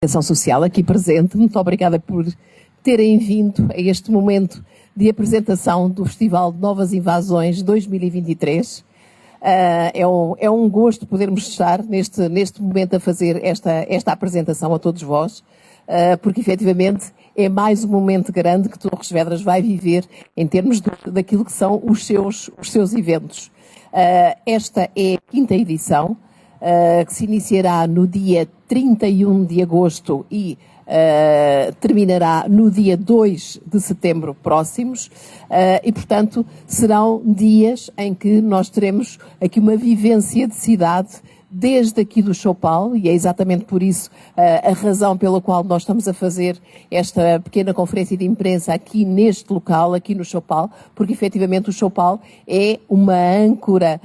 Comunicação Social aqui presente. Muito obrigada por terem vindo a este momento de apresentação do Festival de Novas Invasões 2023. É um gosto podermos estar neste momento a fazer esta apresentação a todos vós, porque efetivamente é mais um momento grande que Torres Vedras vai viver em termos daquilo que são os seus eventos. Esta é a quinta edição, que se iniciará no dia 31 de agosto e terminará no dia 2 de setembro próximos, e portanto serão dias em que nós teremos aqui uma vivência de cidade desde aqui do Choupal, e é exatamente por isso a razão pela qual nós estamos a fazer esta pequena conferência de imprensa aqui neste local, aqui no Choupal, porque efetivamente o Choupal é uma âncora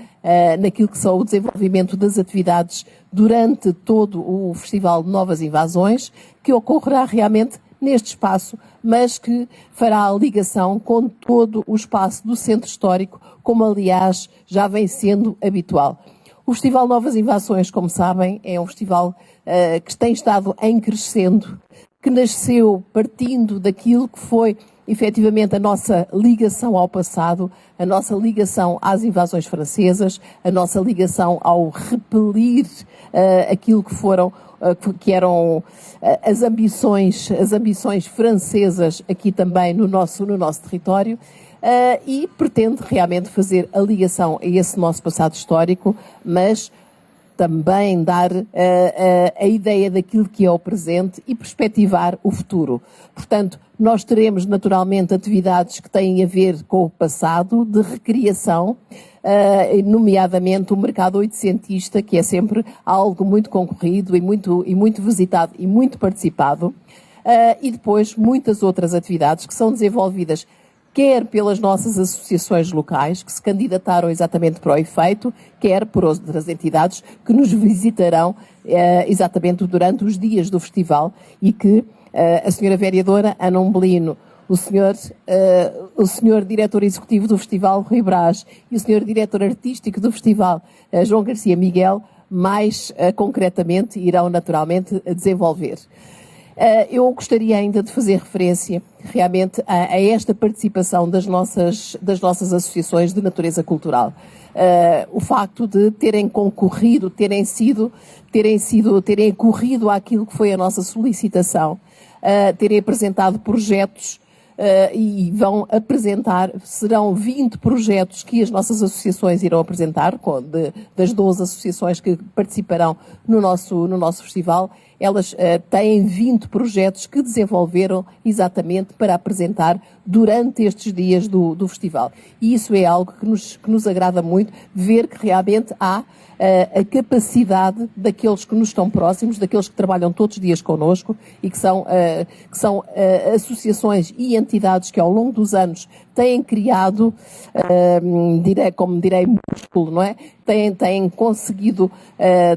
naquilo que são o desenvolvimento das atividades durante todo o Festival de Novas Invasões, que ocorrerá realmente neste espaço, mas que fará a ligação com todo o espaço do Centro Histórico, como aliás já vem sendo habitual. O Festival Novas Invasões, como sabem, é um festival que tem estado em crescendo, que nasceu partindo daquilo que foi efetivamente a nossa ligação ao passado, a nossa ligação às invasões francesas, a nossa ligação ao repelir aquilo que eram as ambições francesas aqui também no nosso território. E pretende realmente fazer a ligação a esse nosso passado histórico, mas também dar a ideia daquilo que é o presente e perspectivar o futuro. Portanto, nós teremos naturalmente atividades que têm a ver com o passado, de recriação, nomeadamente o mercado oitocentista, que é sempre algo muito concorrido e muito visitado e muito participado, e depois muitas outras atividades que são desenvolvidas quer pelas nossas associações locais, que se candidataram exatamente para o efeito, quer por outras entidades que nos visitarão exatamente durante os dias do festival, e que a senhora vereadora Ana Umbelino, o senhor diretor executivo do festival, Rui Brás, e o senhor diretor artístico do festival, João Garcia Miguel, mais concretamente irão naturalmente desenvolver. Eu gostaria ainda de fazer referência realmente a essa participação das nossas associações de natureza cultural. O facto de terem concorrido, terem acorrido àquilo que foi a nossa solicitação, terem apresentado projetos e vão apresentar, serão 20 projetos que as nossas associações irão apresentar, das 12 associações que participarão no nosso festival. Elas têm 20 projetos que desenvolveram exatamente para apresentar durante estes dias do festival. E isso é algo que nos agrada muito, ver que realmente há a capacidade daqueles que nos estão próximos, daqueles que trabalham todos os dias connosco e que são associações e entidades que ao longo dos anos têm criado, músculo, não é? Têm conseguido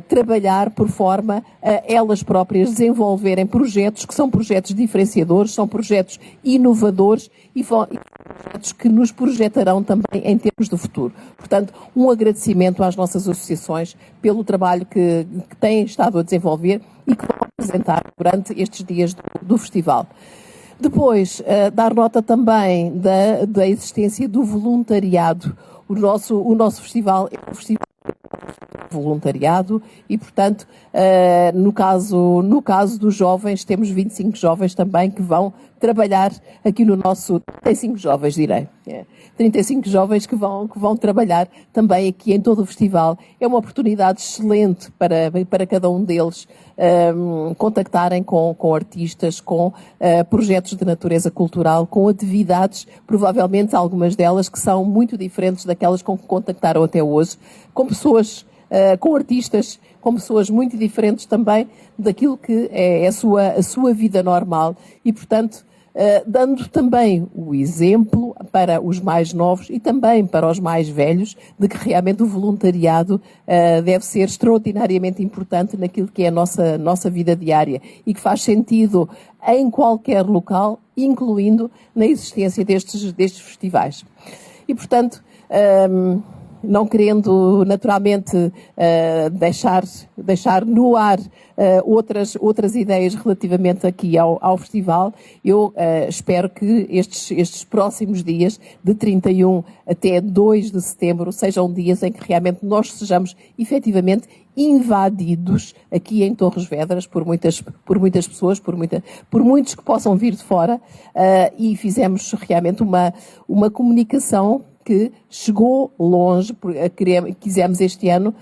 trabalhar por forma a elas próprias desenvolverem projetos que são projetos diferenciadores, são projetos inovadores e projetos que nos projetarão também em termos do futuro. Portanto, um agradecimento às nossas associações pelo trabalho que têm estado a desenvolver e que vão apresentar durante estes dias do festival. Depois, dar nota também da existência do voluntariado. O nosso festival é um festival de voluntariado e, portanto, no caso dos jovens, temos 25 jovens também que vão trabalhar aqui no nosso... 35 jovens, direi. 35 jovens que vão trabalhar também aqui em todo o festival. É uma oportunidade excelente para cada um deles contactarem com artistas, com projetos de natureza cultural, com atividades, provavelmente algumas delas que são muito diferentes daquelas com que contactaram até hoje, com pessoas, com artistas, com pessoas muito diferentes também daquilo que é a sua vida normal e, portanto, dando também o exemplo para os mais novos e também para os mais velhos de que realmente o voluntariado deve ser extraordinariamente importante naquilo que é a nossa vida diária e que faz sentido em qualquer local, incluindo na existência destes festivais. E, portanto, não querendo naturalmente deixar no ar outras ideias relativamente aqui ao festival, eu espero que estes próximos dias, de 31 até 2 de setembro, sejam dias em que realmente nós sejamos efetivamente invadidos aqui em Torres Vedras por muitas pessoas, por muitos que possam vir de fora, e fizemos realmente uma comunicação que chegou longe. Quisemos este ano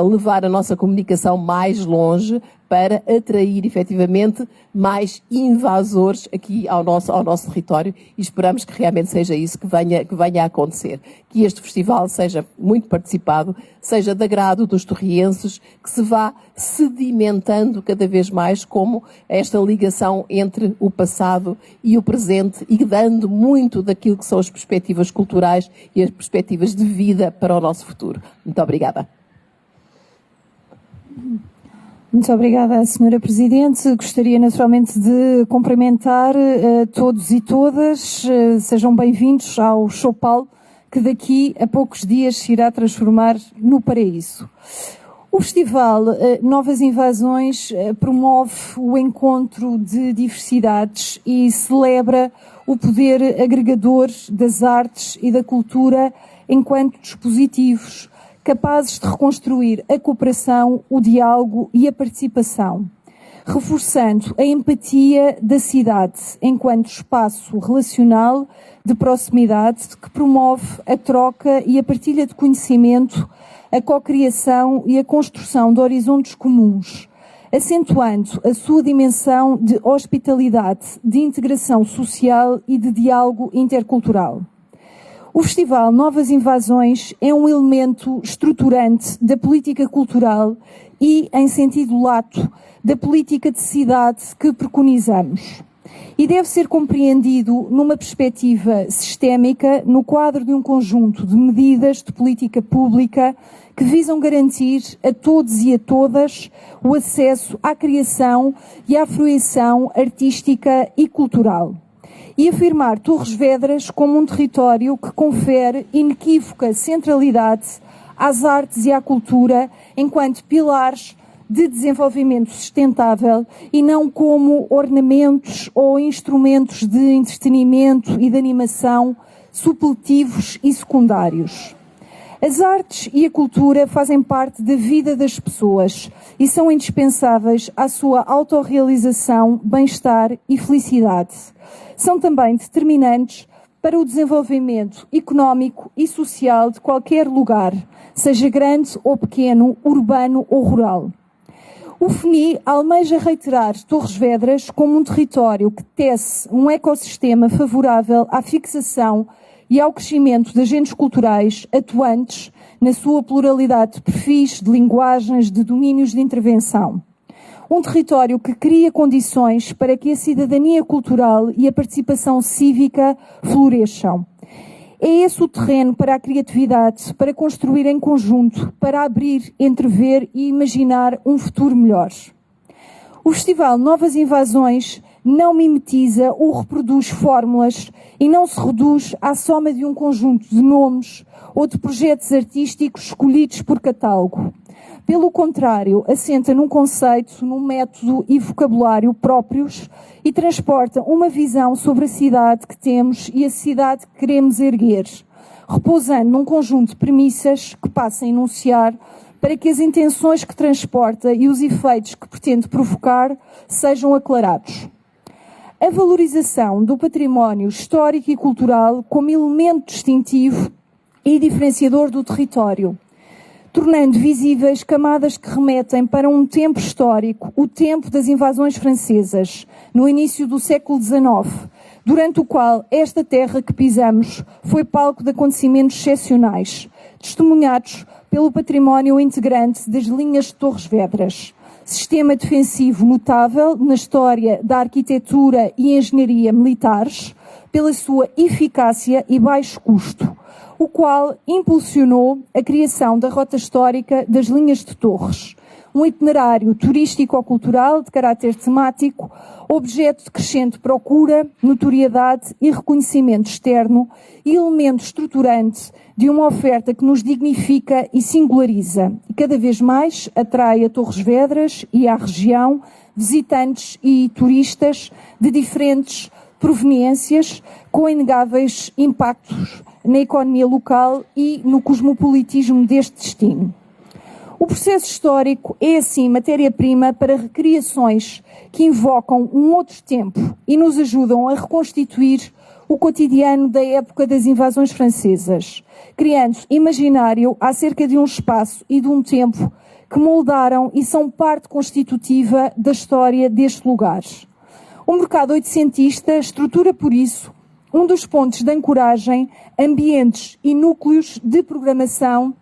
levar a nossa comunicação mais longe para atrair efetivamente mais invasores aqui ao nosso território, e esperamos que realmente seja isso que venha a acontecer. Que este festival seja muito participado, seja de agrado dos torrienses, que se vá sedimentando cada vez mais como esta ligação entre o passado e o presente, e dando muito daquilo que são as perspectivas culturais e as perspectivas de vida para o nosso futuro. Muito obrigada. Muito obrigada, Sra. Presidente. Gostaria naturalmente de cumprimentar todos e todas. Sejam bem-vindos ao Choupal, que daqui a poucos dias se irá transformar no paraíso. O Festival Novas Invasões promove o encontro de diversidades e celebra o poder agregador das artes e da cultura enquanto dispositivos capazes de reconstruir a cooperação, o diálogo e a participação, reforçando a empatia da cidade enquanto espaço relacional de proximidade que promove a troca e a partilha de conhecimento, a cocriação e a construção de horizontes comuns, acentuando a sua dimensão de hospitalidade, de integração social e de diálogo intercultural. O Festival Novas Invasões é um elemento estruturante da política cultural e, em sentido lato, da política de cidade que preconizamos. E deve ser compreendido numa perspectiva sistémica, no quadro de um conjunto de medidas de política pública que visam garantir a todos e a todas o acesso à criação e à fruição artística e cultural. E afirmar Torres Vedras como um território que confere inequívoca centralidade às artes e à cultura enquanto pilares de desenvolvimento sustentável e não como ornamentos ou instrumentos de entretenimento e de animação supletivos e secundários. As artes e a cultura fazem parte da vida das pessoas e são indispensáveis à sua autorrealização, bem-estar e felicidade. São também determinantes para o desenvolvimento económico e social de qualquer lugar, seja grande ou pequeno, urbano ou rural. O FNI almeja reiterar Torres Vedras como um território que tece um ecossistema favorável à fixação e ao crescimento de agentes culturais atuantes na sua pluralidade de perfis, de linguagens, de domínios de intervenção. Um território que cria condições para que a cidadania cultural e a participação cívica floresçam. É esse o terreno para a criatividade, para construir em conjunto, para abrir, entrever e imaginar um futuro melhor. O Festival Novas Invasões não mimetiza ou reproduz fórmulas e não se reduz à soma de um conjunto de nomes ou de projetos artísticos escolhidos por catálogo. Pelo contrário, assenta num conceito, num método e vocabulário próprios e transporta uma visão sobre a cidade que temos e a cidade que queremos erguer, repousando num conjunto de premissas que passa a enunciar para que as intenções que transporta e os efeitos que pretende provocar sejam aclarados. A valorização do património histórico e cultural como elemento distintivo e diferenciador do território, tornando visíveis camadas que remetem para um tempo histórico, o tempo das invasões francesas, no início do século XIX, durante o qual esta terra que pisamos foi palco de acontecimentos excepcionais, testemunhados pelo património integrante das linhas de Torres Vedras, sistema defensivo notável na história da arquitetura e engenharia militares, pela sua eficácia e baixo custo, o qual impulsionou a criação da rota histórica das linhas de Torres, um itinerário turístico-cultural de caráter temático, objeto de crescente procura, notoriedade e reconhecimento externo e elemento estruturante de uma oferta que nos dignifica e singulariza e cada vez mais atrai a Torres Vedras e à região visitantes e turistas de diferentes proveniências com inegáveis impactos na economia local e no cosmopolitismo deste destino. O processo histórico é, assim, matéria-prima para recriações que invocam um outro tempo e nos ajudam a reconstituir o cotidiano da época das invasões francesas, criando imaginário acerca de um espaço e de um tempo que moldaram e são parte constitutiva da história deste lugar. O mercado oitocentista estrutura, por isso, um dos pontos de ancoragem, ambientes e núcleos de programação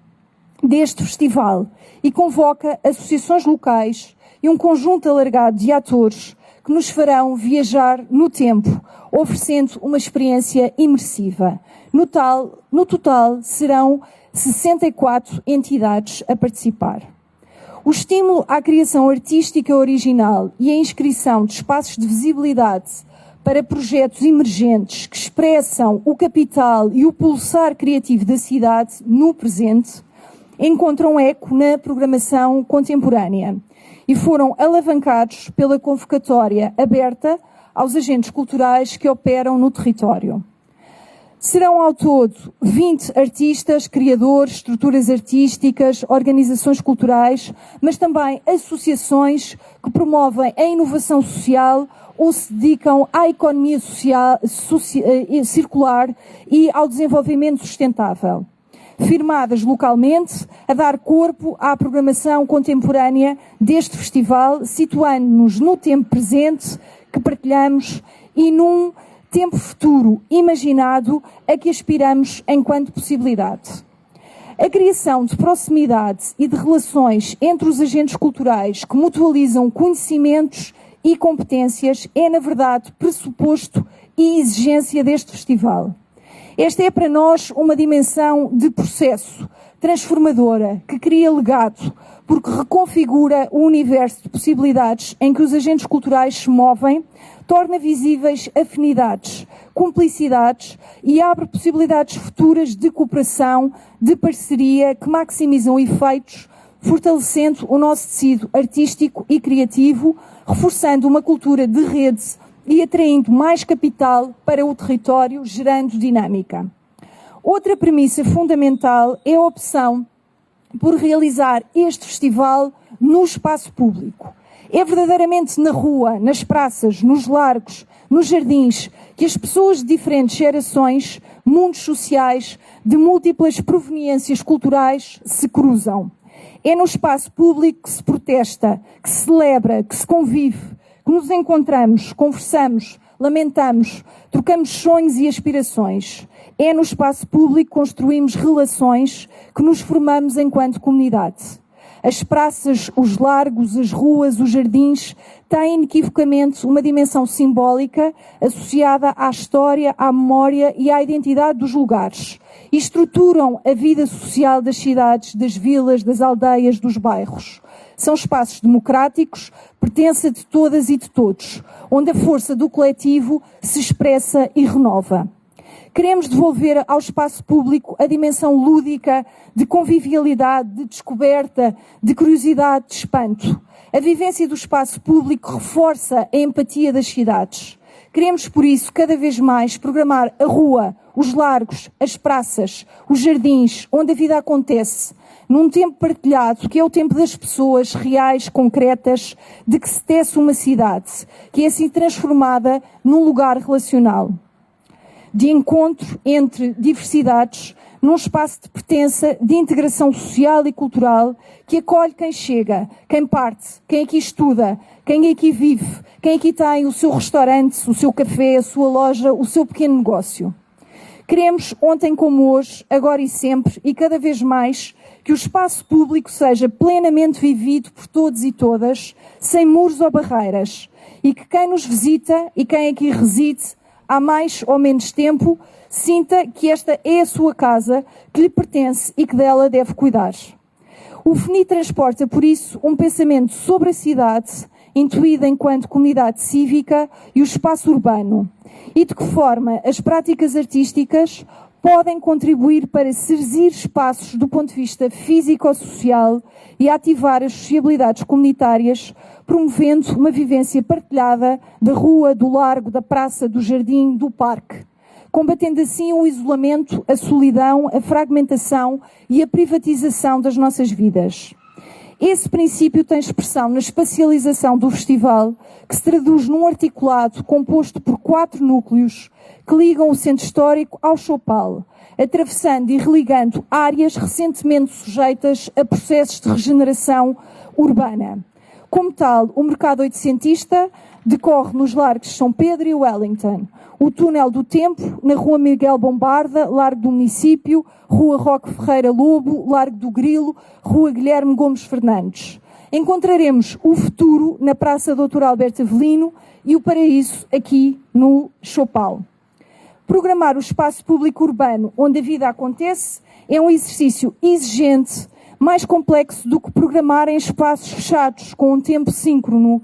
deste festival e convoca associações locais e um conjunto alargado de atores que nos farão viajar no tempo, oferecendo uma experiência imersiva. No total, serão 64 entidades a participar. O estímulo à criação artística original e a inscrição de espaços de visibilidade para projetos emergentes que expressam o capital e o pulsar criativo da cidade no presente encontram eco na programação contemporânea e foram alavancados pela convocatória aberta aos agentes culturais que operam no território. Serão ao todo 20 artistas, criadores, estruturas artísticas, organizações culturais, mas também associações que promovem a inovação social ou se dedicam à economia circular e ao desenvolvimento sustentável. Firmadas localmente, a dar corpo à programação contemporânea deste festival, situando-nos no tempo presente que partilhamos e num tempo futuro imaginado a que aspiramos enquanto possibilidade. A criação de proximidade e de relações entre os agentes culturais que mutualizam conhecimentos e competências é, na verdade, pressuposto e exigência deste festival. Esta é para nós uma dimensão de processo transformadora que cria legado, porque reconfigura o universo de possibilidades em que os agentes culturais se movem, torna visíveis afinidades, cumplicidades e abre possibilidades futuras de cooperação, de parceria que maximizam efeitos, fortalecendo o nosso tecido artístico e criativo, reforçando uma cultura de rede e atraindo mais capital para o território, gerando dinâmica. Outra premissa fundamental é a opção por realizar este festival no espaço público. É verdadeiramente na rua, nas praças, nos largos, nos jardins, que as pessoas de diferentes gerações, mundos sociais, de múltiplas proveniências culturais se cruzam. É no espaço público que se protesta, que se celebra, que se convive, que nos encontramos, conversamos, lamentamos, trocamos sonhos e aspirações. É no espaço público que construímos relações, que nos formamos enquanto comunidade. As praças, os largos, as ruas, os jardins têm inequivocamente uma dimensão simbólica associada à história, à memória e à identidade dos lugares e estruturam a vida social das cidades, das vilas, das aldeias, dos bairros. São espaços democráticos, pertença de todas e de todos, onde a força do coletivo se expressa e renova. Queremos devolver ao espaço público a dimensão lúdica, de convivialidade, de descoberta, de curiosidade, de espanto. A vivência do espaço público reforça a empatia das cidades. Queremos, por isso, cada vez mais programar a rua, os largos, as praças, os jardins, onde a vida acontece, num tempo partilhado, que é o tempo das pessoas reais, concretas, de que se tece uma cidade, que é assim transformada num lugar relacional, de encontro entre diversidades, num espaço de pertença, de integração social e cultural, que acolhe quem chega, quem parte, quem aqui estuda, quem aqui vive, quem aqui tem o seu restaurante, o seu café, a sua loja, o seu pequeno negócio. Queremos, ontem como hoje, agora e sempre, e cada vez mais, que o espaço público seja plenamente vivido por todos e todas, sem muros ou barreiras, e que quem nos visita e quem aqui reside, há mais ou menos tempo, sinta que esta é a sua casa, que lhe pertence e que dela deve cuidar. O FNI transporta, por isso, um pensamento sobre a cidade, intuída enquanto comunidade cívica e o espaço urbano, e de que forma as práticas artísticas podem contribuir para serzir espaços do ponto de vista físico-social e ativar as sociabilidades comunitárias, promovendo uma vivência partilhada da rua, do largo, da praça, do jardim, do parque, combatendo assim o isolamento, a solidão, a fragmentação e a privatização das nossas vidas. Esse princípio tem expressão na espacialização do festival, que se traduz num articulado composto por 4 núcleos que ligam o centro histórico ao Choupal, atravessando e religando áreas recentemente sujeitas a processos de regeneração urbana. Como tal, o mercado oitocentista decorre nos largos São Pedro e Wellington, o Túnel do Tempo, na Rua Miguel Bombarda, Largo do Município, Rua Roque Ferreira Lobo, Largo do Grilo, Rua Guilherme Gomes Fernandes. Encontraremos o futuro na Praça Dr. Alberto Avelino e o paraíso aqui no Choupal. Programar o espaço público urbano onde a vida acontece é um exercício exigente, mais complexo do que programar em espaços fechados com um tempo síncrono,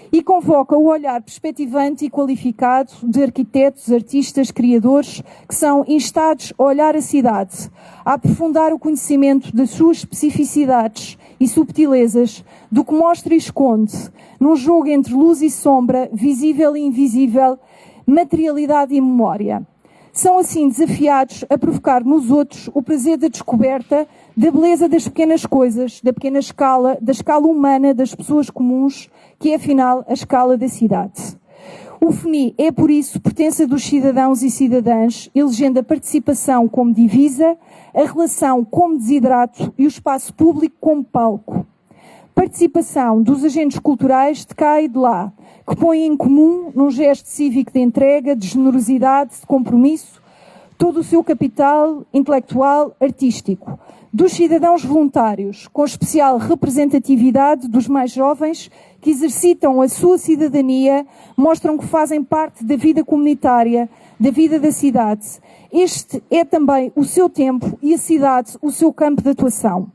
e convoca o olhar perspectivante e qualificado de arquitetos, artistas, criadores que são instados a olhar a cidade, a aprofundar o conhecimento das suas especificidades e subtilezas, do que mostra e esconde, num jogo entre luz e sombra, visível e invisível, materialidade e memória. São assim desafiados a provocar nos outros o prazer da descoberta da beleza das pequenas coisas, da pequena escala, da escala humana das pessoas comuns, que é afinal a escala da cidade. O FNI é, por isso, pertença dos cidadãos e cidadãs, elegendo a participação como divisa, a relação como desidrato e o espaço público como palco. Participação dos agentes culturais de cá e de lá, que põem em comum, num gesto cívico de entrega, de generosidade, de compromisso, todo o seu capital intelectual, artístico. Dos cidadãos voluntários, com especial representatividade dos mais jovens, que exercitam a sua cidadania, mostram que fazem parte da vida comunitária, da vida da cidade. Este é também o seu tempo e a cidade o seu campo de atuação.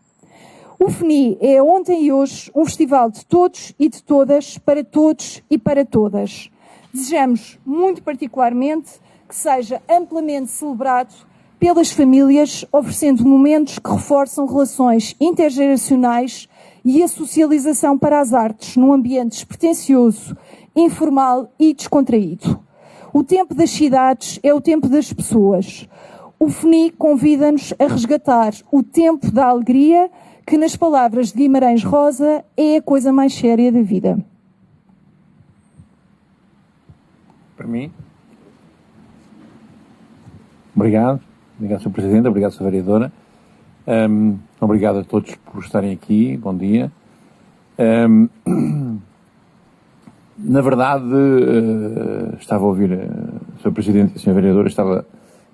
O FNI é ontem e hoje um festival de todos e de todas, para todos e para todas. Desejamos muito particularmente que seja amplamente celebrado pelas famílias, oferecendo momentos que reforçam relações intergeracionais e a socialização para as artes num ambiente despretensioso, informal e descontraído. O tempo das cidades é o tempo das pessoas. O FNI convida-nos a resgatar o tempo da alegria, que, nas palavras de Guimarães Rosa, é a coisa mais séria da vida. Para mim. Obrigado. Obrigado, Sr. Presidente. Obrigado, Sra. Vereadora. Obrigado a todos por estarem aqui. Bom dia. Na verdade, estava a ouvir Sr. Presidente e a Sra. Vereadora, estava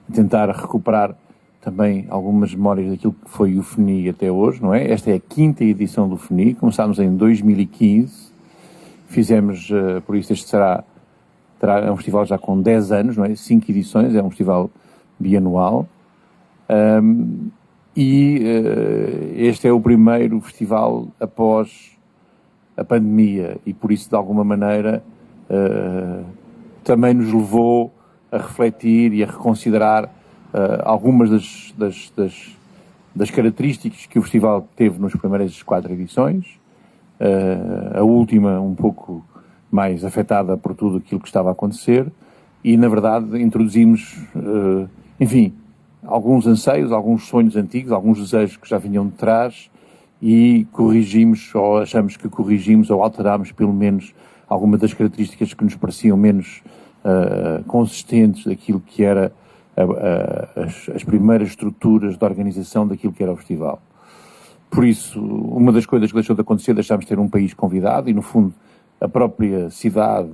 a tentar recuperar também algumas memórias daquilo que foi o FNI até hoje, não é? Esta é a 5ª edição do FNI, começámos em 2015, fizemos, por isso este é um festival já com 10 anos, não é? 5 edições, é um festival bianual, este é o primeiro festival após a pandemia e por isso de alguma maneira também nos levou a refletir e a reconsiderar algumas das características que o festival teve nas primeiras 4 edições, a última um pouco mais afetada por tudo aquilo que estava a acontecer e, na verdade, introduzimos, enfim, alguns anseios, alguns sonhos antigos, alguns desejos que já vinham de trás e corrigimos, ou achamos que corrigimos ou alterámos pelo menos algumas das características que nos pareciam menos consistentes daquilo que era as primeiras estruturas de organização daquilo que era o festival. Por isso, uma das coisas que deixou de acontecer, deixámos de ter um país convidado e, no fundo, a própria cidade,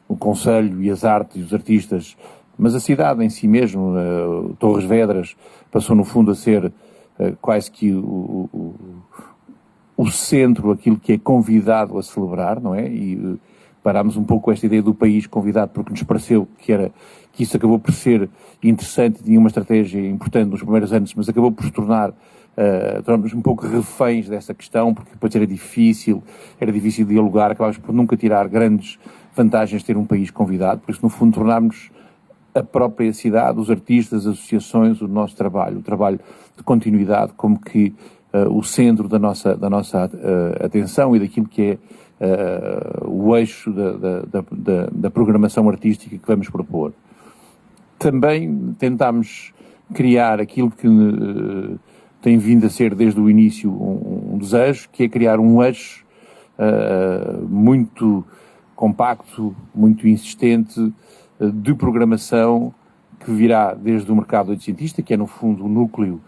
o Conselho e as artes e os artistas, mas a cidade em si mesmo, Torres Vedras, passou, no fundo, a ser quase que o centro, aquilo que é convidado a celebrar, não é? E parámos um pouco esta ideia do país convidado porque nos pareceu que isso acabou por ser interessante, tinha uma estratégia importante nos primeiros anos, mas acabou por se tornarmos um pouco reféns dessa questão, porque depois era difícil dialogar, acabámos por nunca tirar grandes vantagens de ter um país convidado, por isso no fundo tornámos a própria cidade, os artistas, as associações, o nosso trabalho, o trabalho de continuidade, como que o centro da nossa atenção e daquilo que é o eixo da programação artística que vamos propor. Também tentámos criar aquilo que tem vindo a ser desde o início um desejo, que é criar um eixo muito compacto, muito insistente, de programação que virá desde o mercado oitocentista, que é no fundo o núcleo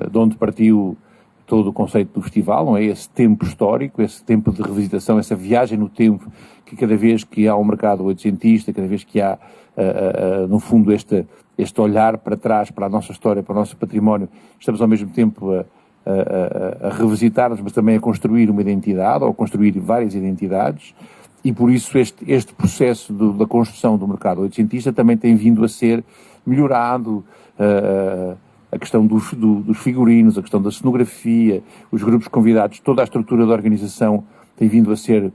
de onde partiu todo o conceito do festival, não é? Esse tempo histórico, esse tempo de revisitação, essa viagem no tempo, que cada vez que há um mercado oitocentista, cada vez que há, no fundo, este olhar para trás, para a nossa história, para o nosso património, estamos ao mesmo tempo a revisitar-nos, mas também a construir uma identidade, ou a construir várias identidades, e por isso este processo da construção do mercado oitocentista também tem vindo a ser melhorado, a questão dos figurinos, a questão da cenografia, os grupos convidados, toda a estrutura da organização tem vindo a ser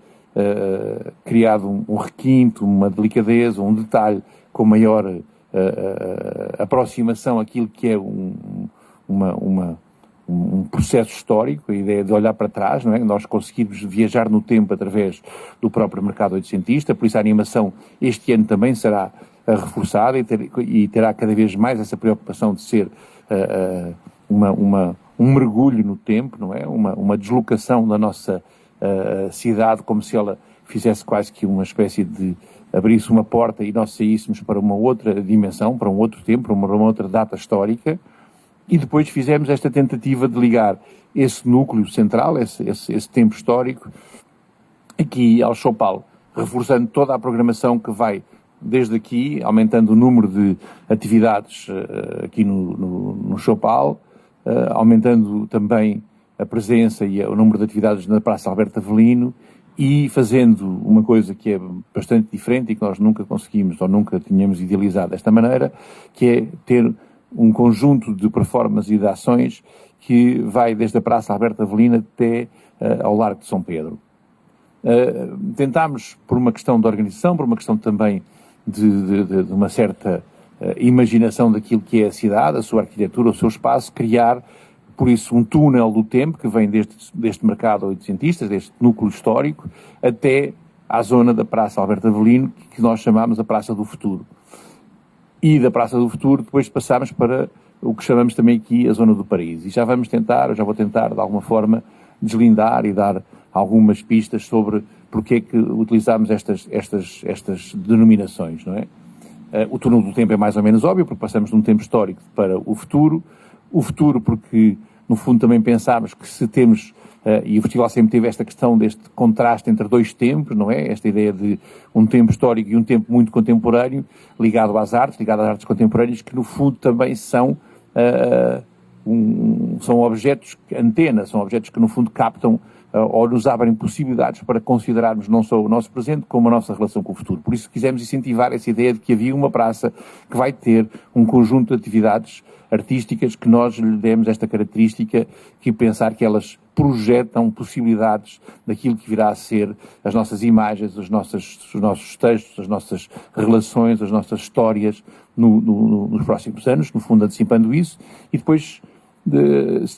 criado um requinte, uma delicadeza, um detalhe com maior aproximação àquilo que é um processo histórico, a ideia de olhar para trás, não é? Nós conseguimos viajar no tempo através do próprio mercado oitocentista, por isso a animação este ano também será reforçada e terá cada vez mais essa preocupação de ser um mergulho no tempo, não é? Uma deslocação da nossa cidade, como se ela fizesse quase que uma espécie de abrisse uma porta e nós saíssemos para uma outra dimensão, para um outro tempo, para uma outra data histórica. E depois fizemos esta tentativa de ligar esse núcleo central, esse tempo histórico, aqui ao Choupal, reforçando toda a programação que vai desde aqui, aumentando o número de atividades aqui no Choupal, aumentando também a presença e o número de atividades na Praça Alberto Avelino e fazendo uma coisa que é bastante diferente e que nós nunca conseguimos ou nunca tínhamos idealizado desta maneira, que é ter um conjunto de performances e de ações que vai desde a Praça Alberto Avelino até ao Largo de São Pedro. Tentámos, por uma questão de organização, por uma questão também de uma certa imaginação daquilo que é a cidade, a sua arquitetura, o seu espaço, criar, por isso, um túnel do tempo que vem deste mercado oitocentista, deste núcleo histórico, até à zona da Praça Alberto Avelino, que nós chamamos a Praça do Futuro. E da Praça do Futuro depois passámos para o que chamamos também aqui a Zona do Paraíso. E já vou tentar de alguma forma deslindar e dar algumas pistas sobre porque é que utilizámos estas denominações, não é? O túnel do tempo é mais ou menos óbvio, porque passamos de um tempo histórico para o futuro porque no fundo também pensámos que se temos, e o festival sempre teve esta questão deste contraste entre dois tempos, não é? Esta ideia de um tempo histórico e um tempo muito contemporâneo, ligado às artes contemporâneas, que no fundo também são objetos antena, são objetos que no fundo captam ou nos abrem possibilidades para considerarmos não só o nosso presente, como a nossa relação com o futuro. Por isso quisemos incentivar essa ideia de que havia uma praça que vai ter um conjunto de atividades artísticas que nós lhe demos esta característica, que pensar que elas projetam possibilidades daquilo que virá a ser as nossas imagens, os nossos textos, as nossas relações, as nossas histórias nos próximos anos, no fundo antecipando isso, e depois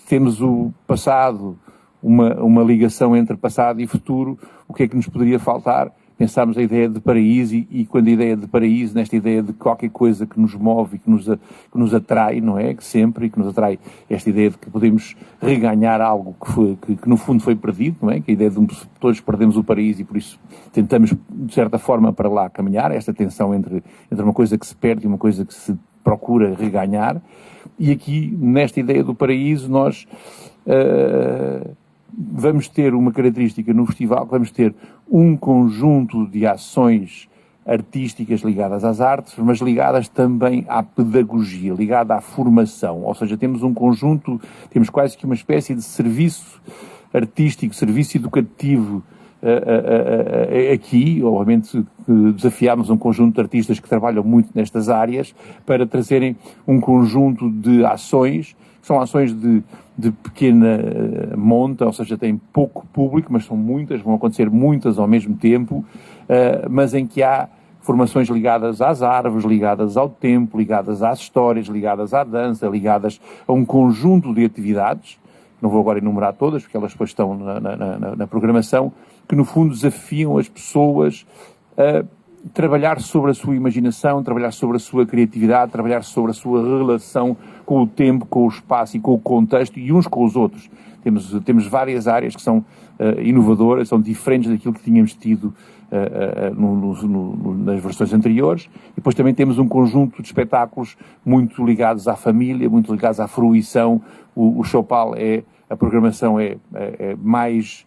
temos o passado, uma ligação entre passado e futuro, o que é que nos poderia faltar? Pensámos a ideia de paraíso e quando a ideia de paraíso, nesta ideia de qualquer coisa que nos move e que nos atrai, não é? Que nos atrai esta ideia de que podemos reganhar algo que no fundo foi perdido, não é? Que a ideia de todos perdemos o paraíso e por isso tentamos, de certa forma, para lá caminhar, esta tensão entre uma coisa que se perde e uma coisa que se procura reganhar. E aqui, nesta ideia do paraíso, nós vamos ter uma característica no festival, vamos ter um conjunto de ações artísticas ligadas às artes, mas ligadas também à pedagogia, ligada à formação. Ou seja, temos um conjunto, temos quase que uma espécie de serviço artístico, serviço educativo aqui, obviamente, desafiámos um conjunto de artistas que trabalham muito nestas áreas para trazerem um conjunto de ações, que são ações de pequena monta, ou seja, têm pouco público, mas são muitas, vão acontecer muitas ao mesmo tempo, mas em que há formações ligadas às árvores, ligadas ao tempo, ligadas às histórias, ligadas à dança, ligadas a um conjunto de atividades, não vou agora enumerar todas, porque elas depois estão na programação, que no fundo desafiam as pessoas a trabalhar sobre a sua imaginação, trabalhar sobre a sua criatividade, trabalhar sobre a sua relação com o tempo, com o espaço e com o contexto e uns com os outros. Temos várias áreas que são inovadoras, são diferentes daquilo que tínhamos tido nas versões anteriores, e depois também temos um conjunto de espetáculos muito ligados à família, muito ligados à fruição. O Choupal a programação é mais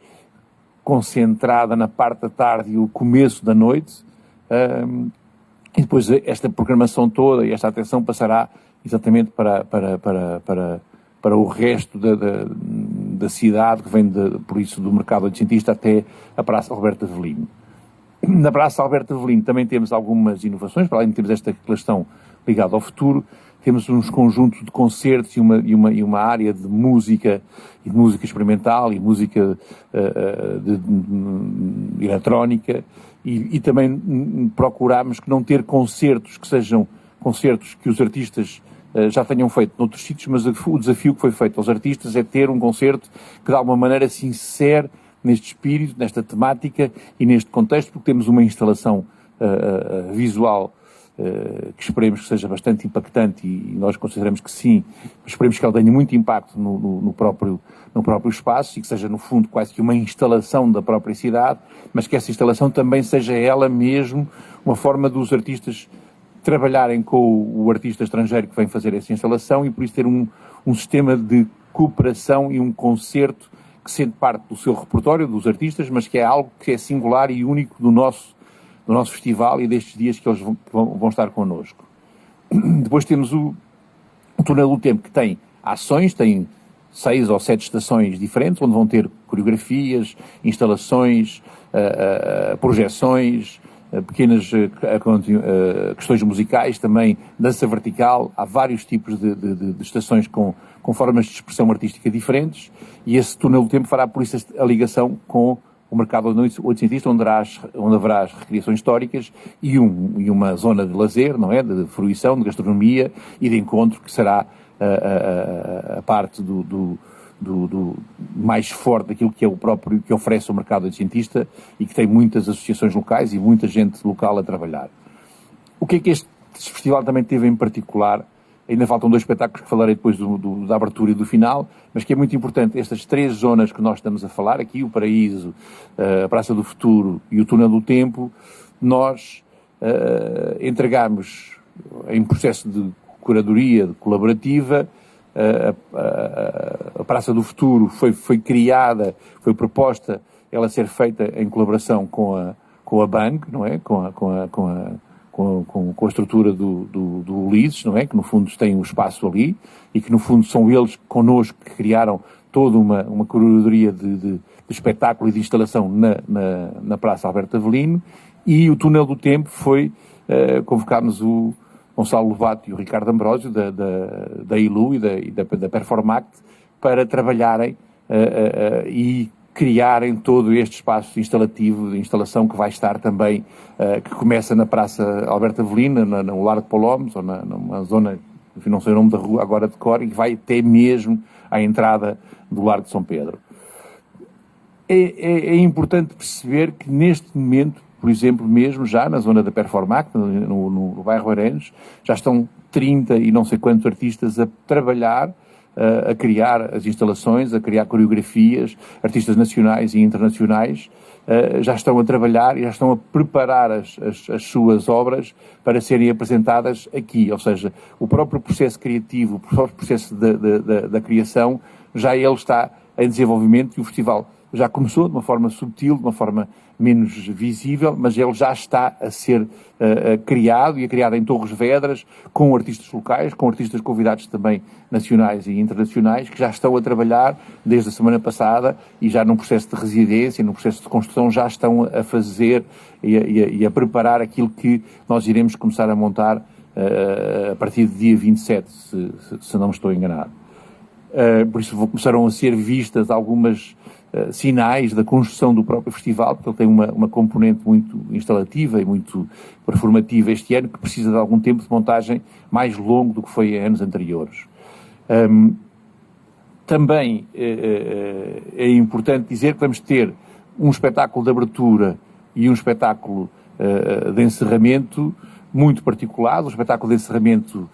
concentrada na parte da tarde e o começo da noite, e depois esta programação toda e esta atenção passará exatamente para o resto da cidade, que vem por isso do Mercado Oitocentista até a Praça Alberto Avelino. Na Praça Alberto Avelino também temos algumas inovações, para além de termos esta questão ligada ao futuro, temos uns conjuntos de concertos e uma área de música, e de música experimental e música eletrónica, e também procuramos que não ter concertos que sejam concertos que os artistas já tenham feito noutros sítios, mas o desafio que foi feito aos artistas é ter um concerto que de alguma maneira se insere neste espírito, nesta temática e neste contexto, porque temos uma instalação visual que esperemos que seja bastante impactante, e nós consideramos que sim, esperemos que ela tenha muito impacto no próprio espaço, e que seja no fundo quase que uma instalação da própria cidade, mas que essa instalação também seja ela mesmo uma forma dos artistas trabalharem com o artista estrangeiro que vem fazer essa instalação, e por isso ter um sistema de cooperação e um concerto que sente parte do seu repertório, dos artistas, mas que é algo que é singular e único do nosso festival e destes dias que eles vão estar connosco. Depois temos o Túnel do Tempo, que tem ações, tem 6 ou 7 estações diferentes, onde vão ter coreografias, instalações, projeções, pequenas questões musicais, também dança vertical. Há vários tipos de estações com formas de expressão artística diferentes, e esse Túnel do Tempo fará por isso a ligação com o Mercado Oitocentista, onde haverá as recriações históricas e uma zona de lazer, não é? De fruição, de gastronomia e de encontro, que será a parte do mais forte daquilo que é o próprio, que oferece o Mercado Oitocentista, e que tem muitas associações locais e muita gente local a trabalhar. O que é que este festival também teve em particular? Ainda faltam 2 espetáculos que falarei depois da abertura e do final, mas que é muito importante, estas 3 zonas que nós estamos a falar aqui, o Paraíso, a Praça do Futuro e o Túnel do Tempo, nós entregamos em processo de curadoria colaborativa. A Praça do Futuro foi criada, foi proposta ela ser feita em colaboração com a Bang, não é? Com a estrutura do Ulisses, não é? Que no fundo tem um espaço ali, e que no fundo são eles connosco que criaram toda uma curadoria de espetáculo e de instalação na Praça Alberto Avelino. E o Túnel do Tempo convocámos o Gonçalo Lobato e o Ricardo Ambrósio da ILU e da Performact para trabalharem e criarem todo este espaço instalativo, de instalação, que vai estar também, que começa na Praça Alberto Avelino, no Largo de Palomes, ou numa zona, enfim, não sei o nome da rua agora de cor, e que vai até mesmo à entrada do Largo de São Pedro. É importante perceber que neste momento, por exemplo, mesmo já na zona da Performac, no bairro Arenos, já estão 30 e não sei quantos artistas a trabalhar, a criar as instalações, a criar coreografias, artistas nacionais e internacionais, já estão a trabalhar e já estão a preparar as suas obras para serem apresentadas aqui. Ou seja, o próprio processo criativo, o próprio processo da criação, já ele está em desenvolvimento, e o festival já começou de uma forma subtil, de uma forma menos visível, mas ele já está a ser criado, e é criado em Torres Vedras, com artistas locais, com artistas convidados também nacionais e internacionais, que já estão a trabalhar desde a semana passada e já num processo de residência, num processo de construção, já estão a fazer e a preparar aquilo que nós iremos começar a montar a partir do dia 27, se não me estou enganado. Por isso começaram a ser vistas algumas sinais da construção do próprio festival, porque ele tem uma componente muito instalativa e muito performativa este ano, que precisa de algum tempo de montagem mais longo do que foi em anos anteriores. Também é importante dizer que vamos ter um espetáculo de abertura e um espetáculo de encerramento muito particular. O espetáculo de encerramento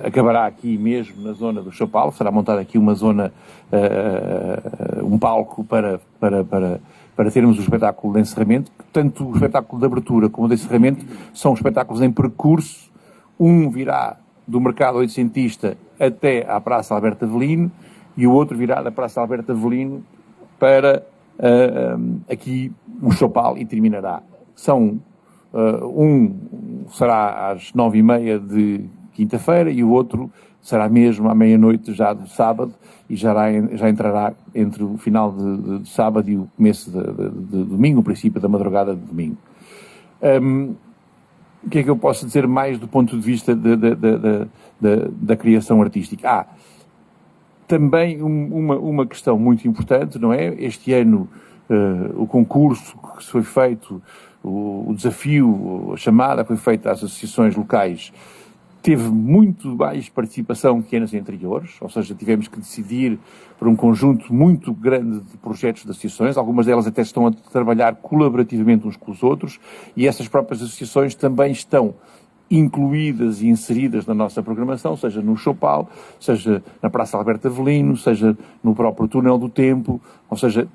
acabará aqui mesmo na zona do Chopal, será montada aqui uma zona, um palco para termos o espetáculo de encerramento. Tanto o espetáculo de abertura como o de encerramento são espetáculos em percurso. Um virá do Mercado Oitocentista até à Praça Alberto Avelino e o outro virá da Praça Alberto Avelino para aqui o Chopal e terminará. Um será às 9h30 de quinta-feira e o outro será mesmo à meia-noite já de sábado e já entrará entre o final de sábado e o começo de domingo, o princípio da madrugada de domingo. O que é que eu posso dizer mais do ponto de vista da criação artística? Também uma questão muito importante, não é? Este ano o concurso que se foi feito, o desafio, a chamada que foi feita às associações locais, teve muito mais participação que anos anteriores, ou seja, tivemos que decidir por um conjunto muito grande de projetos de associações, algumas delas até estão a trabalhar colaborativamente uns com os outros, e essas próprias associações também estão incluídas e inseridas na nossa programação, seja no Chopal, seja na Praça Alberto Avelino, seja no próprio Túnel do Tempo, ou seja,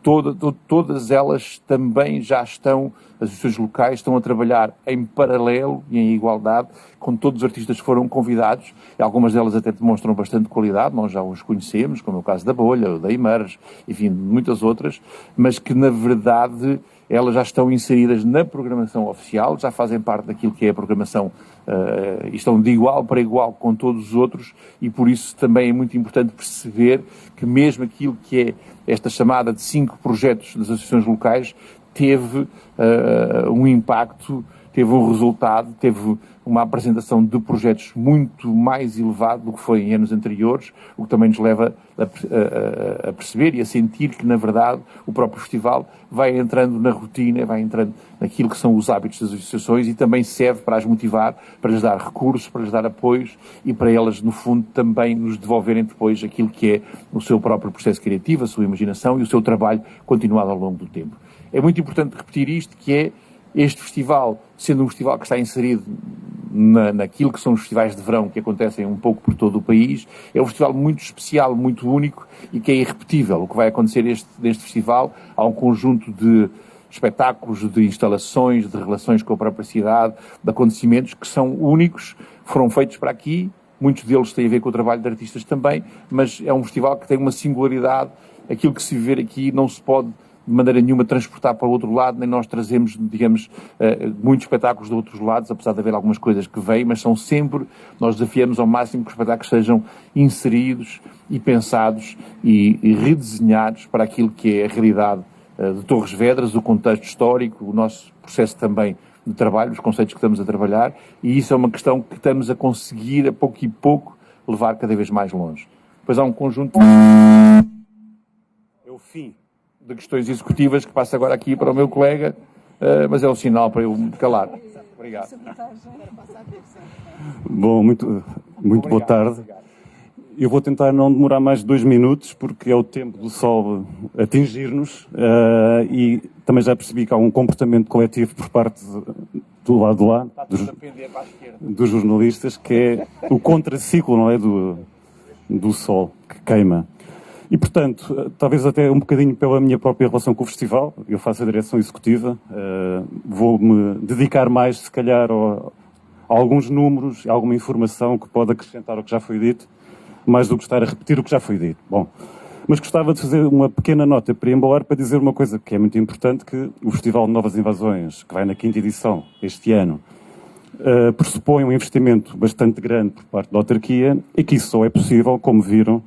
todas elas também já estão, as associações locais estão a trabalhar em paralelo e em igualdade com todos os artistas que foram convidados, e algumas delas até demonstram bastante qualidade, nós já os conhecemos, como é o caso da Bolha, da Imares, enfim, muitas outras, mas que na verdade elas já estão inseridas na programação oficial, já fazem parte daquilo que é a programação e estão de igual para igual com todos os outros, e por isso também é muito importante perceber que mesmo aquilo que é esta chamada de 5 projetos das associações locais teve um impacto, teve um resultado, teve uma apresentação de projetos muito mais elevado do que foi em anos anteriores, o que também nos leva a perceber e a sentir que, na verdade, o próprio festival vai entrando na rotina, vai entrando naquilo que são os hábitos das associações e também serve para as motivar, para lhes dar recursos, para lhes dar apoios e para elas, no fundo, também nos devolverem depois aquilo que é o seu próprio processo criativo, a sua imaginação e o seu trabalho continuado ao longo do tempo. É muito importante repetir isto, que é este festival, sendo um festival que está inserido naquilo que são os festivais de verão que acontecem um pouco por todo o país, é um festival muito especial, muito único e que é irrepetível. O que vai acontecer neste festival, há um conjunto de espetáculos, de instalações, de relações com a própria cidade, de acontecimentos que são únicos, foram feitos para aqui, muitos deles têm a ver com o trabalho de artistas também, mas é um festival que tem uma singularidade, aquilo que se viver aqui não se pode de maneira nenhuma transportar para o outro lado, nem nós trazemos, digamos, muitos espetáculos de outros lados, apesar de haver algumas coisas que vêm, mas são sempre, nós desafiamos ao máximo que os espetáculos sejam inseridos e pensados e redesenhados para aquilo que é a realidade de Torres Vedras, o contexto histórico, o nosso processo também de trabalho, os conceitos que estamos a trabalhar, e isso é uma questão que estamos a conseguir, a pouco e pouco, levar cada vez mais longe. Depois há um conjunto... É o fim de questões executivas que passa agora aqui para o meu colega, mas é um sinal para eu me calar. Obrigado. Bom, muito boa tarde. Eu vou tentar não demorar mais de 2 minutos, porque é o tempo do sol atingir-nos, e também já percebi que há um comportamento coletivo por parte do lado de lá, dos jornalistas, que é o contraciclo, não é, do sol que queima. E, portanto, talvez até um bocadinho pela minha própria relação com o festival, eu faço a direção executiva, vou-me dedicar mais, se calhar, a alguns números, a alguma informação que pode acrescentar ao que já foi dito, mais do que estar a repetir o que já foi dito. Bom, Mas gostava de fazer uma pequena nota preambular para dizer uma coisa que é muito importante, que o Festival de Novas Invasões, que vai na 5ª edição este ano, pressupõe um investimento bastante grande por parte da autarquia e que isso só é possível, como viram,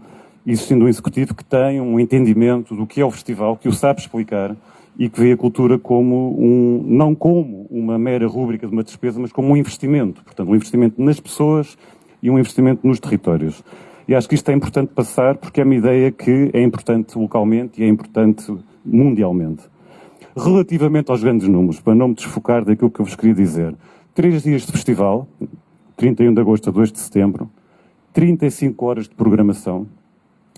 existindo um executivo que tem um entendimento do que é o festival, que o sabe explicar e que vê a cultura como não como uma mera rúbrica de uma despesa, mas como um investimento. Portanto, um investimento nas pessoas e um investimento nos territórios. E acho que isto é importante passar porque é uma ideia que é importante localmente e é importante mundialmente. Relativamente aos grandes números, para não me desfocar daquilo que eu vos queria dizer, 3 dias de festival, 31 de agosto a 2 de setembro, 35 horas de programação,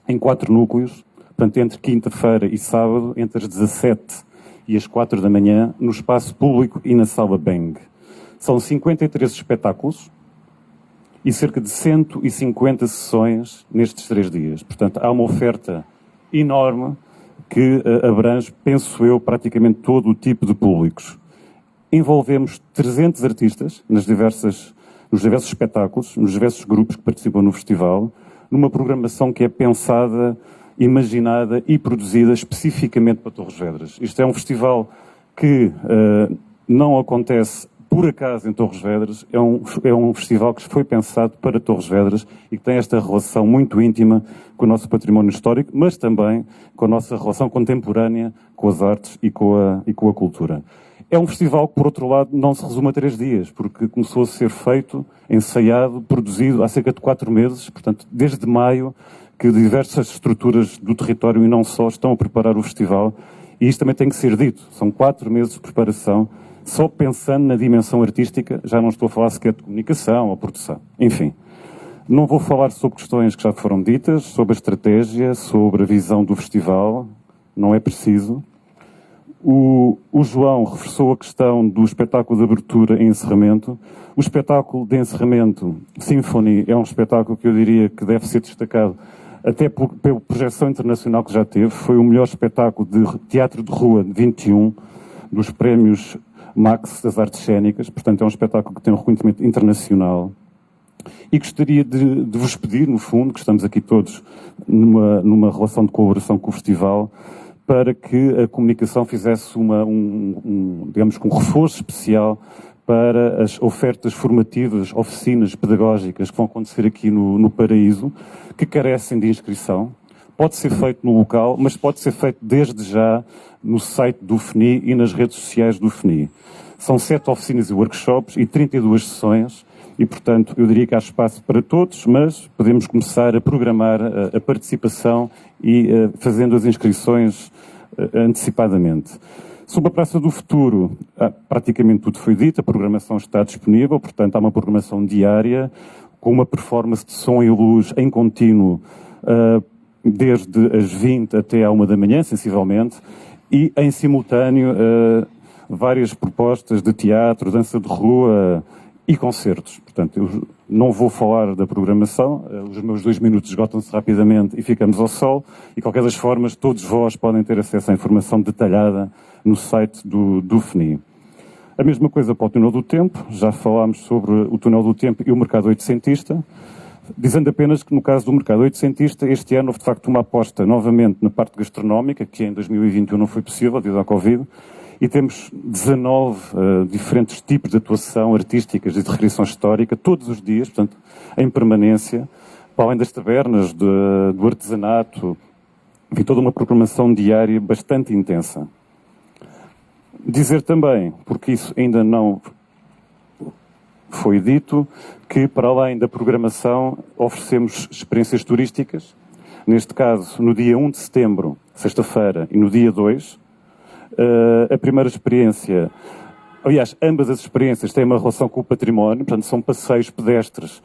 em 4 núcleos, portanto, entre quinta-feira e sábado, entre as 17 e as 4 da manhã, no espaço público e na sala Beng. São 53 espetáculos e cerca de 150 sessões nestes 3 dias. Portanto, há uma oferta enorme que abrange, penso eu, praticamente todo o tipo de públicos. Envolvemos 300 artistas nos diversos espetáculos, nos diversos grupos que participam no festival, numa programação que é pensada, imaginada e produzida especificamente para Torres Vedras. Isto é um festival que não acontece por acaso em Torres Vedras, é um festival que foi pensado para Torres Vedras e que tem esta relação muito íntima com o nosso património histórico, mas também com a nossa relação contemporânea com as artes e com a cultura. É um festival que, por outro lado, não se resume a 3 dias, porque começou a ser feito, ensaiado, produzido há cerca de 4 meses, portanto, desde maio, que diversas estruturas do território e não só estão a preparar o festival, e isto também tem que ser dito. São 4 meses de preparação, só pensando na dimensão artística, já não estou a falar sequer de comunicação ou produção. Enfim, não vou falar sobre questões que já foram ditas, sobre a estratégia, sobre a visão do festival, não é preciso. O João reforçou a questão do espetáculo de abertura e encerramento. O espetáculo de encerramento, Symphony, é um espetáculo que eu diria que deve ser destacado até pela projeção internacional que já teve. Foi o melhor espetáculo de teatro de rua de 21 dos prémios Max das artes cênicas. Portanto, é um espetáculo que tem um reconhecimento internacional. E gostaria de vos pedir, no fundo, que estamos aqui todos numa relação de colaboração com o festival, para que a comunicação fizesse digamos, um reforço especial para as ofertas formativas, oficinas pedagógicas que vão acontecer aqui no Paraíso, que carecem de inscrição. Pode ser feito no local, mas pode ser feito desde já no site do FNI e nas redes sociais do FNI. São 7 oficinas e workshops e 32 sessões e, portanto, eu diria que há espaço para todos, mas podemos começar a programar a participação e fazendo as inscrições antecipadamente. Sobre a Praça do Futuro, praticamente tudo foi dito, a programação está disponível, portanto há uma programação diária, com uma performance de som e luz em contínuo, desde as 20 até à 1 da manhã, sensivelmente, e em simultâneo várias propostas de teatro, dança de rua e concertos. Portanto, eu não vou falar da programação, os meus 2 minutos esgotam-se rapidamente e ficamos ao sol, e de qualquer das formas, todos vós podem ter acesso à informação detalhada no site do FNI. A mesma coisa para o Túnel do Tempo, já falámos sobre o Túnel do Tempo e o Mercado Oitocentista, dizendo apenas que no caso do Mercado Oitocentista, este ano houve de facto uma aposta novamente na parte gastronómica, que em 2021 não foi possível devido à Covid, e temos 19 diferentes tipos de atuação artísticas e de recriação histórica, todos os dias, portanto, em permanência, para além das tabernas, do artesanato, e toda uma programação diária bastante intensa. Dizer também, porque isso ainda não foi dito, que para além da programação oferecemos experiências turísticas, neste caso no dia 1 de setembro, sexta-feira, e no dia 2, a primeira experiência, aliás, ambas as experiências têm uma relação com o património, portanto são passeios pedestres.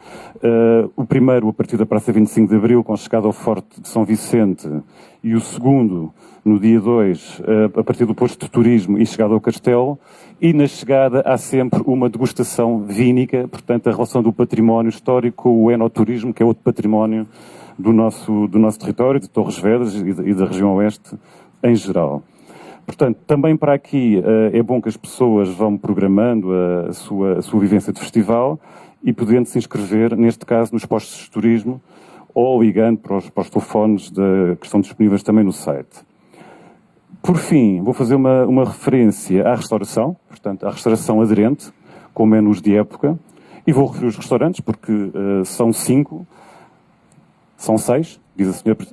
O primeiro a partir da Praça 25 de Abril, com chegada ao Forte de São Vicente, e o segundo, no dia 2, a partir do posto de turismo e chegada ao Castelo, e na chegada há sempre uma degustação vínica, portanto a relação do património histórico com o enoturismo, que é outro património do nosso território, de Torres Vedras e da região oeste em geral. Portanto, também para aqui é bom que as pessoas vão programando a sua vivência de festival e podendo se inscrever, neste caso, nos postos de turismo, ou ligando para os telefones que estão disponíveis também no site. Por fim, vou fazer uma referência à restauração, portanto, à restauração aderente, com menus de época, e vou referir os restaurantes, porque são 5, são 6, diz a senhora.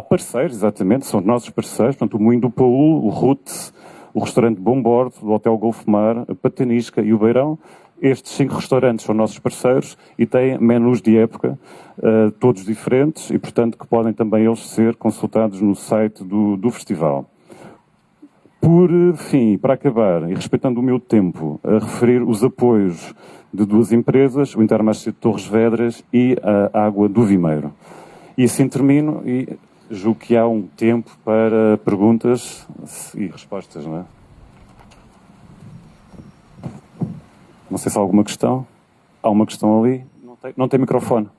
Parceiros, exatamente, são nossos parceiros, portanto, o Moinho do Paul, o Roots, o restaurante Bom Bordo, o Hotel Golfo Mar, a Patanisca e o Beirão. Estes 5 restaurantes são nossos parceiros e têm menus de época, todos diferentes, e, portanto, que podem também eles ser consultados no site do festival. Por fim, para acabar, e respeitando o meu tempo, a referir os apoios de 2 empresas, o Intermarché de Torres Vedras e a Água do Vimeiro. E assim termino e julgo que há um tempo para perguntas e respostas, não é? Não sei se há alguma questão. Há uma questão ali. Não tem microfone.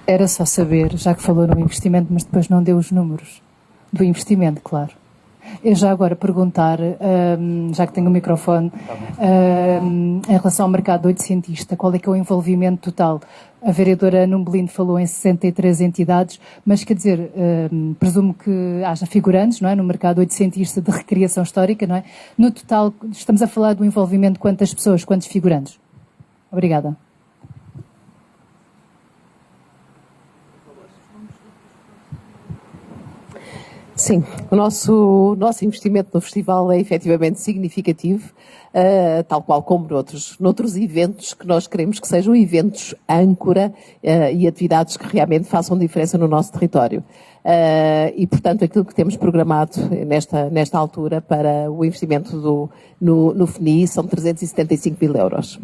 Era só saber, já que falou no investimento, mas depois não deu os números do investimento, claro. Eu já agora perguntar, já que tenho o microfone, em relação ao mercado oitocentista, qual é que é o envolvimento total? A vereadora Numbelino falou em 63 entidades, mas quer dizer, presumo que haja figurantes, não é? No mercado oitocentista de recriação histórica, não é? No total, estamos a falar do envolvimento de quantas pessoas, quantos figurantes? Obrigada. Sim, o nosso investimento no festival é efetivamente significativo, tal qual como noutros eventos que nós queremos que sejam eventos âncora e atividades que realmente façam diferença no nosso território. E, portanto, aquilo que temos programado nesta altura para o investimento no FNI são 375 mil euros.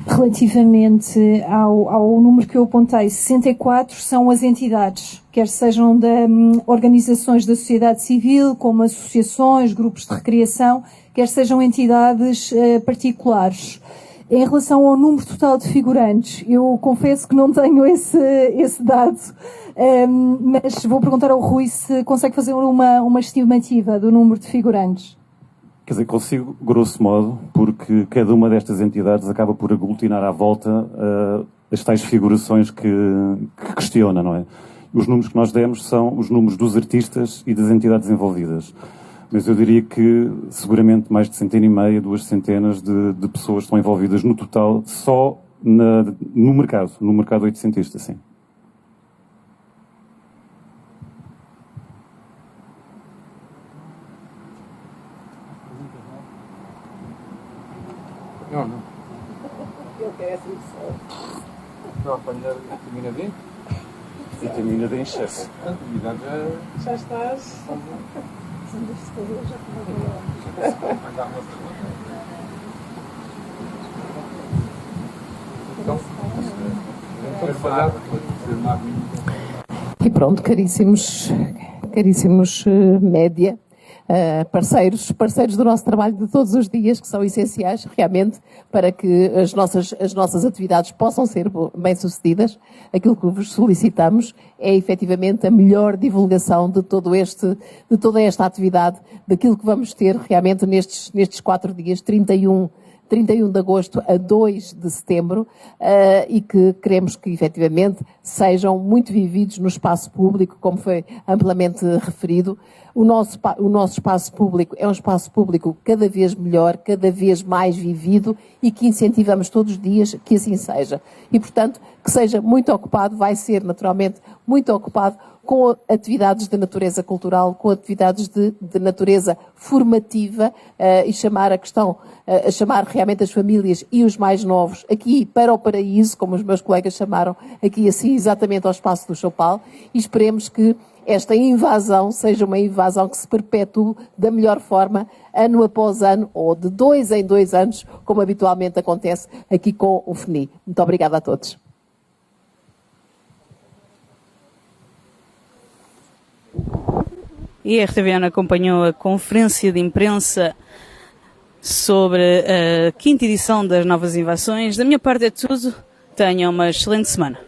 Relativamente ao número que eu apontei, 64 são as entidades, quer sejam de organizações da sociedade civil, como associações, grupos de recreação, quer sejam entidades particulares. Em relação ao número total de figurantes, eu confesso que não tenho esse dado, mas vou perguntar ao Rui se consegue fazer uma estimativa do número de figurantes. Quer dizer, consigo, grosso modo, porque cada uma destas entidades acaba por aglutinar à volta as tais figurações que questiona, não é? Os números que nós demos são os números dos artistas e das entidades envolvidas. Mas eu diria que seguramente mais de 150, 200 de pessoas estão envolvidas no total, só no mercado oitocentista, sim. Não. Eu quero assim só. Não, apanhar vitamina D? Vitamina D em excesso. A atividade Já estás. São investigadores, já estão E pronto, caríssimos média, parceiros do nosso trabalho de todos os dias, que são essenciais realmente para que as nossas atividades possam ser bem-sucedidas. Aquilo que vos solicitamos é efetivamente a melhor divulgação de toda esta atividade, daquilo que vamos ter realmente nestes 4 dias, 31 de agosto a 2 de setembro, e que queremos que efetivamente sejam muito vividos no espaço público, como foi amplamente referido. O nosso espaço público é um espaço público cada vez melhor, cada vez mais vivido e que incentivamos todos os dias que assim seja. E, portanto, que seja muito ocupado, vai ser naturalmente muito ocupado com atividades de natureza cultural, com atividades de natureza formativa, e chamar realmente as famílias e os mais novos aqui para o paraíso, como os meus colegas chamaram aqui assim exatamente ao espaço do Choupal, e esperemos que esta invasão seja uma invasão que se perpetue da melhor forma, ano após ano, ou de 2 em 2 anos, como habitualmente acontece aqui com o FNI. Muito obrigada a todos. E a RTVN acompanhou a conferência de imprensa sobre a 5ª edição das Novas Invasões. Da minha parte é tudo. Tenham uma excelente semana.